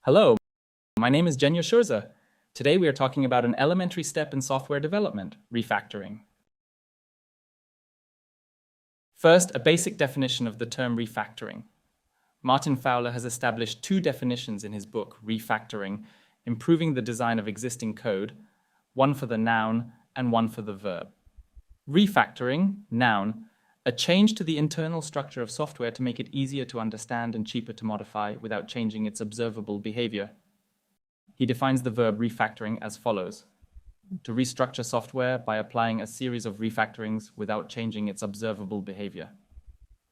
Hello, my name is Jenyo Shurza. Today we are talking about an elementary step in software development, refactoring. First, a basic definition of the term refactoring. Martin Fowler has established two definitions in his book, Refactoring, Improving the Design of Existing Code, one for the noun and one for the verb. Refactoring, noun, a change to the internal structure of software to make it easier to understand and cheaper to modify without changing its observable behavior. He defines the verb refactoring as follows: to restructure software by applying a series of refactorings without changing its observable behavior.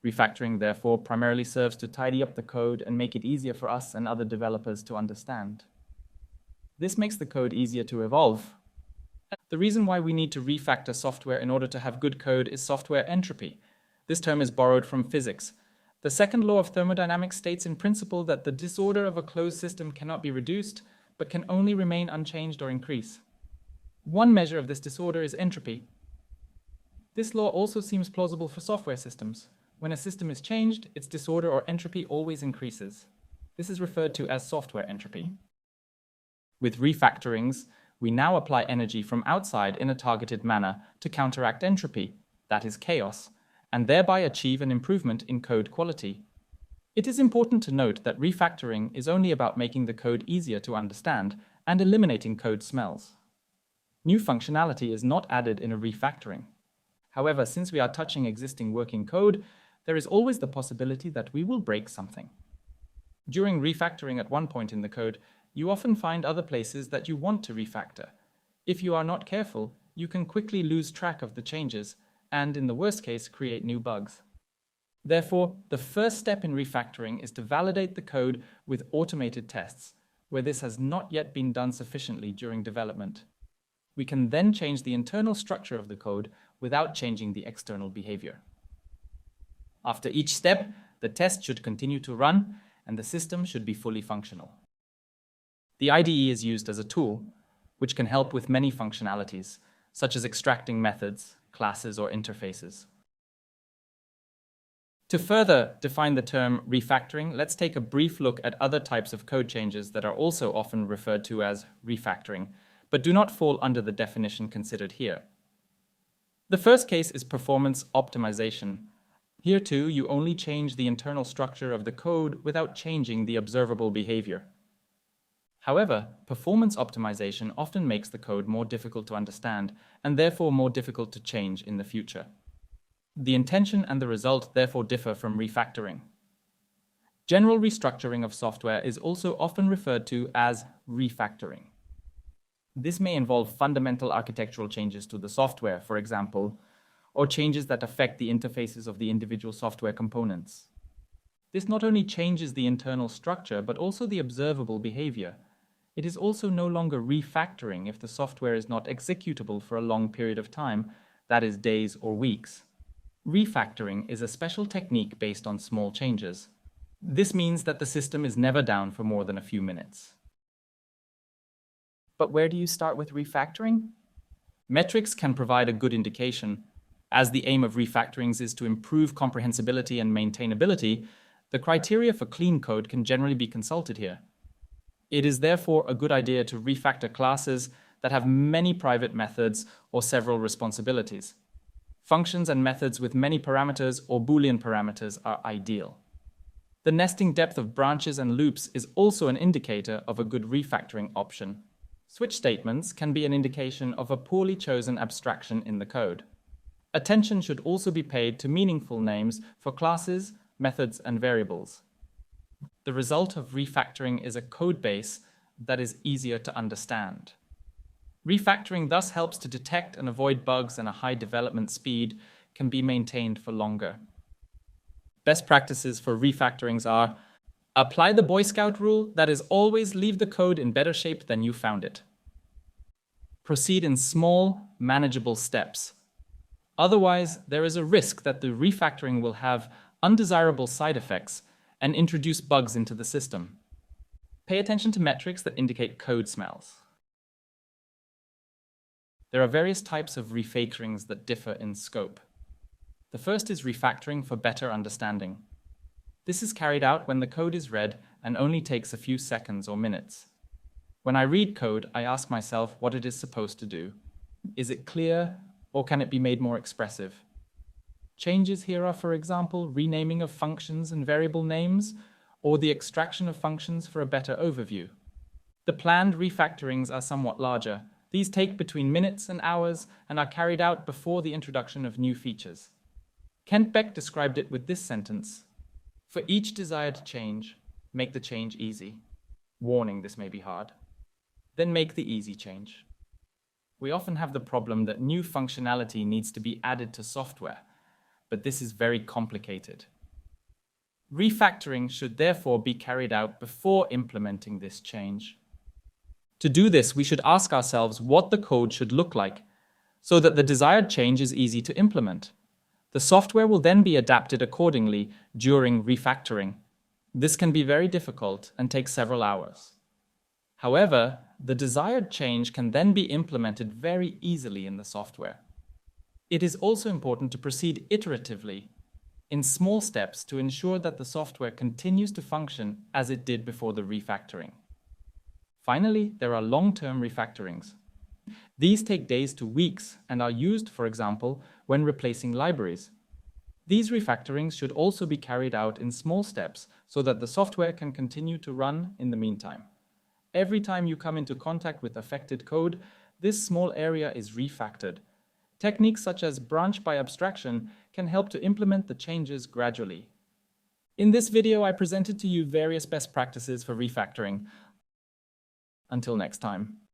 Refactoring, therefore, primarily serves to tidy up the code and make it easier for us and other developers to understand. This makes the code easier to evolve. The reason why we need to refactor software in order to have good code is software entropy. This term is borrowed from physics. The second law of thermodynamics states in principle that the disorder of a closed system cannot be reduced, but can only remain unchanged or increase. One measure of this disorder is entropy. This law also seems plausible for software systems. When a system is changed, its disorder or entropy always increases. This is referred to as software entropy. With refactorings, we now apply energy from outside in a targeted manner to counteract entropy, that is chaos, and thereby achieve an improvement in code quality. It is important to note that refactoring is only about making the code easier to understand and eliminating code smells. New functionality is not added in a refactoring. However, since we are touching existing working code, there is always the possibility that we will break something. During refactoring at one point in the code, you often find other places that you want to refactor. If you are not careful, you can quickly lose track of the changes and, in the worst case, create new bugs. Therefore, the first step in refactoring is to validate the code with automated tests, where this has not yet been done sufficiently during development. We can then change the internal structure of the code without changing the external behavior. After each step, the test should continue to run and the system should be fully functional. The IDE is used as a tool, which can help with many functionalities, such as extracting methods, classes, or interfaces. To further define the term refactoring, let's take a brief look at other types of code changes that are also often referred to as refactoring, but do not fall under the definition considered here. The first case is performance optimization. Here too, you only change the internal structure of the code without changing the observable behavior. However, performance optimization often makes the code more difficult to understand and therefore more difficult to change in the future. The intention and the result therefore differ from refactoring. General restructuring of software is also often referred to as refactoring. This may involve fundamental architectural changes to the software, for example, or changes that affect the interfaces of the individual software components. This not only changes the internal structure, but also the observable behavior. It is also no longer refactoring if the software is not executable for a long period of time, that is, days or weeks. Refactoring is a special technique based on small changes. This means that the system is never down for more than a few minutes. But where do you start with refactoring? Metrics can provide a good indication. As the aim of refactorings is to improve comprehensibility and maintainability, the criteria for clean code can generally be consulted here. It is therefore a good idea to refactor classes that have many private methods or several responsibilities. Functions and methods with many parameters or Boolean parameters are ideal. The nesting depth of branches and loops is also an indicator of a good refactoring option. Switch statements can be an indication of a poorly chosen abstraction in the code. Attention should also be paid to meaningful names for classes, methods, and variables. The result of refactoring is a code base that is easier to understand. Refactoring thus helps to detect and avoid bugs, and a high development speed can be maintained for longer. Best practices for refactorings are: apply the Boy Scout rule, that is, always leave the code in better shape than you found it. Proceed in small, manageable steps. Otherwise, there is a risk that the refactoring will have undesirable side effects and introduce bugs into the system. Pay attention to metrics that indicate code smells. There are various types of refactorings that differ in scope. The first is refactoring for better understanding. This is carried out when the code is read and only takes a few seconds or minutes. When I read code, I ask myself what it is supposed to do. Is it clear, or can it be made more expressive? Changes here are, for example, renaming of functions and variable names, or the extraction of functions for a better overview. The planned refactorings are somewhat larger. These take between minutes and hours and are carried out before the introduction of new features. Kent Beck described it with this sentence: "For each desired change, make the change easy. Warning, this may be hard. Then make the easy change." We often have the problem that new functionality needs to be added to software, but this is very complicated. Refactoring should therefore be carried out before implementing this change. To do this, we should ask ourselves what the code should look like, so that the desired change is easy to implement. The software will then be adapted accordingly during refactoring. This can be very difficult and take several hours. However, the desired change can then be implemented very easily in the software. It is also important to proceed iteratively, in small steps, to ensure that the software continues to function as it did before the refactoring. Finally, there are long-term refactorings. These take days to weeks and are used, for example, when replacing libraries. These refactorings should also be carried out in small steps so that the software can continue to run in the meantime. Every time you come into contact with affected code, this small area is refactored. Techniques such as branch by abstraction can help to implement the changes gradually. In this video, I presented to you various best practices for refactoring. Until next time.